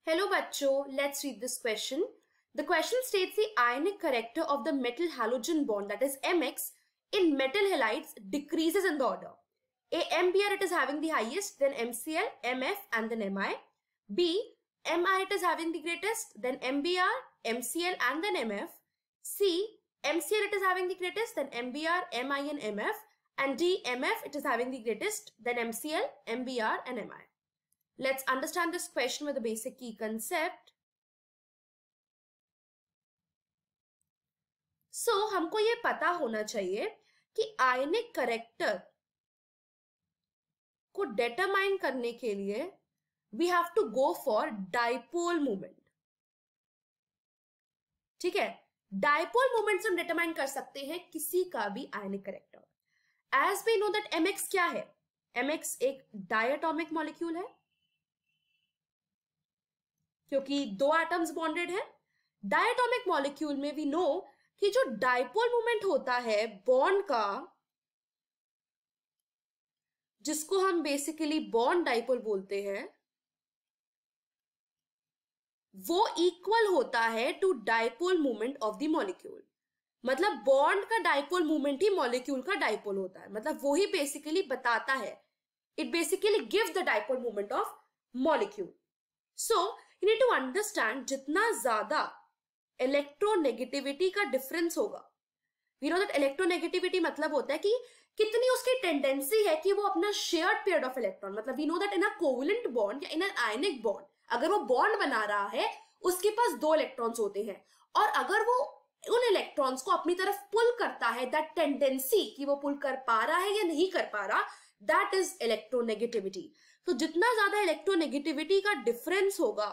Hello bachcho, let's read this question. The question states the ionic character of the metal halogen bond, that is Mx, in metal halides decreases in the order. A, MBr it is having the highest, then MCl, MF and then Mi. B, Mi it is having the greatest, then MBr, MCl and then MF. C, MCl it is having the greatest, then MBr, Mi and MF. And D, MF it is having the greatest, then MCl, MBr and Mi. Let's understand this question with a basic key concept. So, हमको ये पता होना चाहिए कि आयनिक character को determine करने के लिए we have to go for dipole moment. ठीक है, dipole moment से हम डिटरमाइन कर सकते हैं किसी का भी आयनिक character. As we know that Mx क्या है? Mx एक डायटोमिक मॉलिक्यूल है क्योंकि दो एटम्स बॉन्डेड है. डायटोमिक मॉलिक्यूल में वी नो कि जो डाइपोल मोमेंट होता है बॉन्ड का, जिसको हम बेसिकली बॉन्ड डाइपोल बोलते हैं, वो इक्वल होता है to dipole moment of the molecule. मतलब बॉन्ड का डाइपोल मोमेंट ही मॉलिक्यूल का डाइपोल होता है. मतलब वो ही बेसिकली बताता है, it basically gives the dipole moment of molecule. So you need to understand जितना ज्यादा इलेक्ट्रोनेगेटिविटी का डिफरेंस होगा. We know that इलेक्ट्रोनेगेटिविटी मतलब होता है कि कितनी उसकी टेंडेंसी है कि वो अपना शेयर्ड पेयर ऑफ इलेक्ट्रॉन, मतलब we know that in a covalent bond या in an ionic bond, अगर वो बॉन्ड बना रहा है उसके पास दो इलेक्ट्रॉन्स होते हैं और अगर वो उन इलेक्ट्रॉन्स को अपनी तरफ पुल करता है, दैट टेंडेंसी कि वो पुल कर पा रहा है या नहीं कर पा रहा, दैट इज इलेक्ट्रोनेगेटिविटी. तो जितना ज्यादा इलेक्ट्रोनेगेटिविटी का डिफरेंस होगा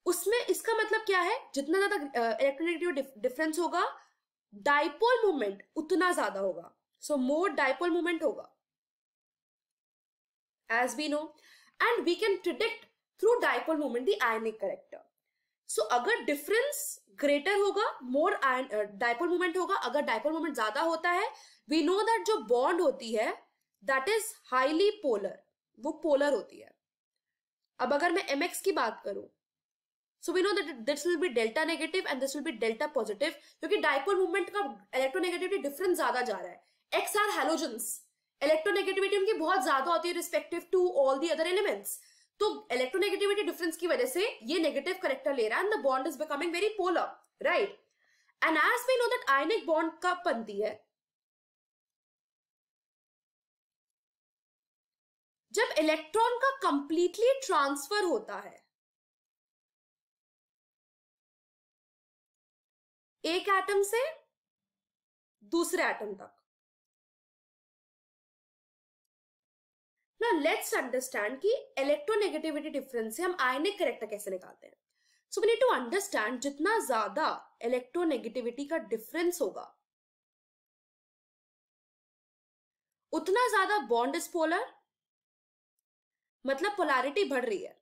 उसमें, इसका मतलब क्या है, जितना ज्यादा इलेक्ट्रोनेगेटिव डिफरेंस होगा डाइपोल मोमेंट उतना ज्यादा होगा. सो मोर डाइपोल मोमेंट होगा, as we know, and we can predict through dipole moment the ionic character. So अगर डिफरेंस ग्रेटर होगा मोर डाइपोल मोमेंट होगा. अगर डाइपोल मोमेंट ज्यादा होता है वी नो दैट जो बॉन्ड होती है दैट इज हाईली पोलर, वो पोलर होती है. अब अगर मैं mx की बात करूं, so we know that this will be delta negative and this will be delta positive क्योंकि डाइपोल मूवमेंट का इलेक्ट्रोनेगेटिविटी डिफरेंस ज्यादा जा रहा है. x आर हैलोजेंस, इलेक्ट्रोनेगेटिविटी उनकी बहुत ज्यादा होती है respective to all the other elements. तो इलेक्ट्रोनेगेटिविटी डिफरेंस की वजह से ये नेगेटिव करेक्टर ले रहा है and the bond is becoming very polar, right. And as we know that ionic bond कब बनती है, जब इलेक्ट्रॉन का कंप्लीटली ट्रांसफर होता है एक एटम से दूसरे एटम तक. नाउ लेट्स अंडरस्टैंड कि इलेक्ट्रोनेगेटिविटी डिफरेंस से हम आयनिक करेक्टर कैसे निकालते हैं. So we need to understand जितना ज्यादा इलेक्ट्रोनेगेटिविटी का डिफरेंस होगा उतना ज्यादा बॉन्ड इज पोलर, मतलब पोलैरिटी बढ़ रही है.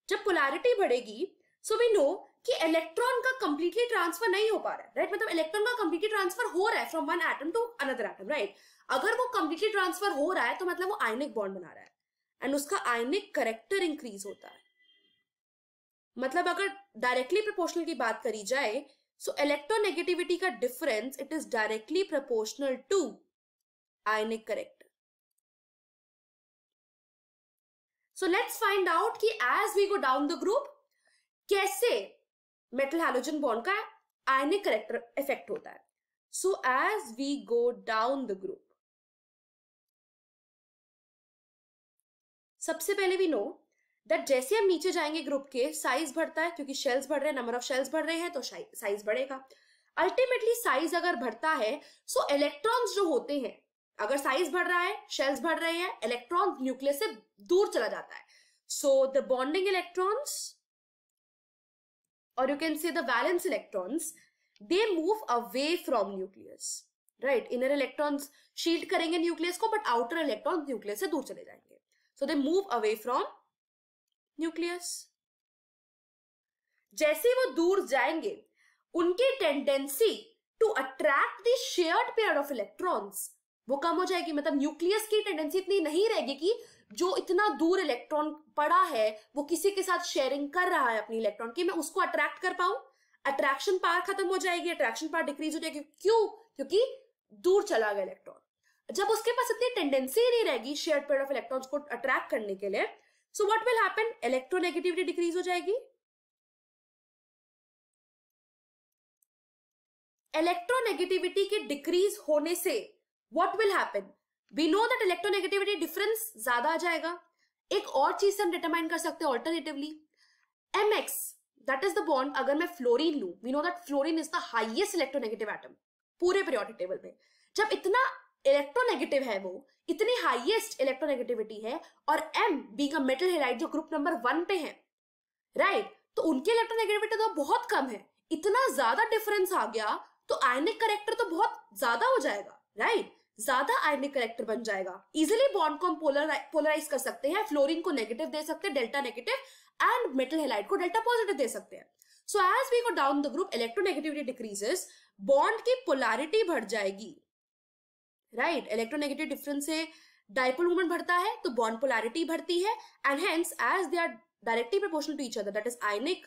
जब पोलैरिटी बढ़ेगी सो वी नो कि इलेक्ट्रॉन का कंप्लीटली ट्रांसफर नहीं हो पा रहा है, राइट. मतलब इलेक्ट्रॉन का कंप्लीटली ट्रांसफर हो रहा है from one atom to another atom, right. अगर वो कंप्लीटली ट्रांसफर हो रहा है तो मतलब वो आयनिक बॉन्ड बना रहा है एंड उसका आयनिक करेक्टर इंक्रीज होता है. मतलब अगर डायरेक्टली प्रोपोर्शनल की बात करी जाए सो इलेक्ट्रोनेगेटिविटी का difference it is directly proportional to ionic character. So let's find out कि as we go down the group कैसे मेटल हैलोजन बॉन्ड का आयनिक करेक्टर इफेक्ट होता है. So as we go down the group, सबसे पहले we know that जैसे हम नीचे जाएंगे ग्रुप के साइज बढ़ता है क्योंकि शेल्स बढ़ रहे हैं, नंबर ऑफ शेल्स बढ़ रहे हैं तो साइज बढ़ेगा. अल्टीमेटली साइज अगर बढ़ता है सो इलेक्ट्रॉन्स जो होते हैं, अगर साइज बढ़ रहा है शेल्स बढ़ रहे हैं, इलेक्ट्रॉन न्यूक्लियस से दूर चला जाता है. सो द बॉन्डिंग इलेक्ट्रॉन्स और you can say the valence electrons they move away from nucleus, right. Inner electrons shield करेंगे न्यूक्लियस को बट आउटर इलेक्ट्रॉन न्यूक्लियस से दूर चले जाएंगे. So they move away from nucleus. जैसे वो दूर जाएंगे उनकी tendency to attract the shared pair of electrons वो कम हो जाएगी. मतलब न्यूक्लियस की टेंडेंसी इतनी नहीं रहेगी कि जो इतना दूर इलेक्ट्रॉन पड़ा है वो किसी के साथ शेयरिंग कर रहा है अपनी इलेक्ट्रॉन की, मैं उसको अट्रैक्ट कर पाऊं, अट्रैक्शन पावर खत्म हो जाएगी, अट्रैक्शन पावर डिक्रीज हो जाएगी। क्यों? क्योंकि दूर चला गया इलेक्ट्रॉन। जब उसके पास इतनी टेंडेंसी ही नहीं रहेगी शेयर्ड पेयर ऑफ इलेक्ट्रॉन्स को अट्रैक्ट करने के लिए, so what will happen, electronegativity decrease हो जाएगी। इलेक्ट्रोनेगेटिविटी के डिक्रीज होने से what will happen, we know that electronegativity difference ज्यादा आ जाएगा। एक और चीज से हम डिटरमाइन कर सकते हैं alternatively, mx that is the bond, अगर मैं फ्लोरीन लूं, we know that fluorine is the highest electronegative atom पूरे पीरियोडिक टेबल में। जब इतना इलेक्ट्रोनेगेटिव है, वो इतनी हाईएस्ट इलेक्ट्रोनेगेटिविटी है, और m being a metal halide जो ग्रुप नंबर 1 पे है, राइट, तो उनकी इलेक्ट्रोनेगेटिविटी तो बहुत कम है। इतना ज्यादा डिफरेंस आ गया तो आयनिक करेक्टर तो बहुत ज्यादा हो जाएगा, राइट, ज्यादा आयनिक करेक्टर बन जाएगा। इजिली बॉन्ड को हम पोलराइज कर सकते हैं, फ्लोरीन को नेगेटिव दे सकते हैं, delta negative, and metal halide को डेल्टा पॉजिटिव दे सकते हैं। So as we go down the group, electronegativity decreases, bond की पोलैरिटी बढ़ जाएगी, राइट, इलेक्ट्रोनेगेटिव डिफरेंस से डाइपोल मोमेंट बढ़ता है तो बॉन्ड पोलैरिटी बढ़ती है, and hence as they are directly proportional to each other, that is ionic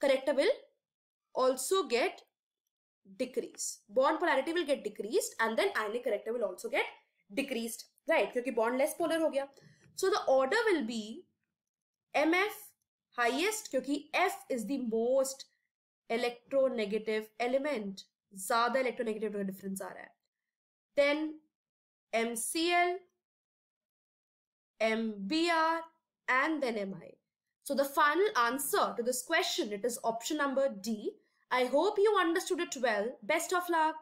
character will also get decrease, bond polarity will get decreased, and then ionic character will also get decreased, right, क्योंकि bond less polar हो गया। So the order will be mf highest, क्योंकि f is the most electronegative element, ज्यादा electronegative difference आ रहा है, then mcl, mbr, and then mi. So the final answer to this question, it is option number D. I hope you understood it well. Best of luck.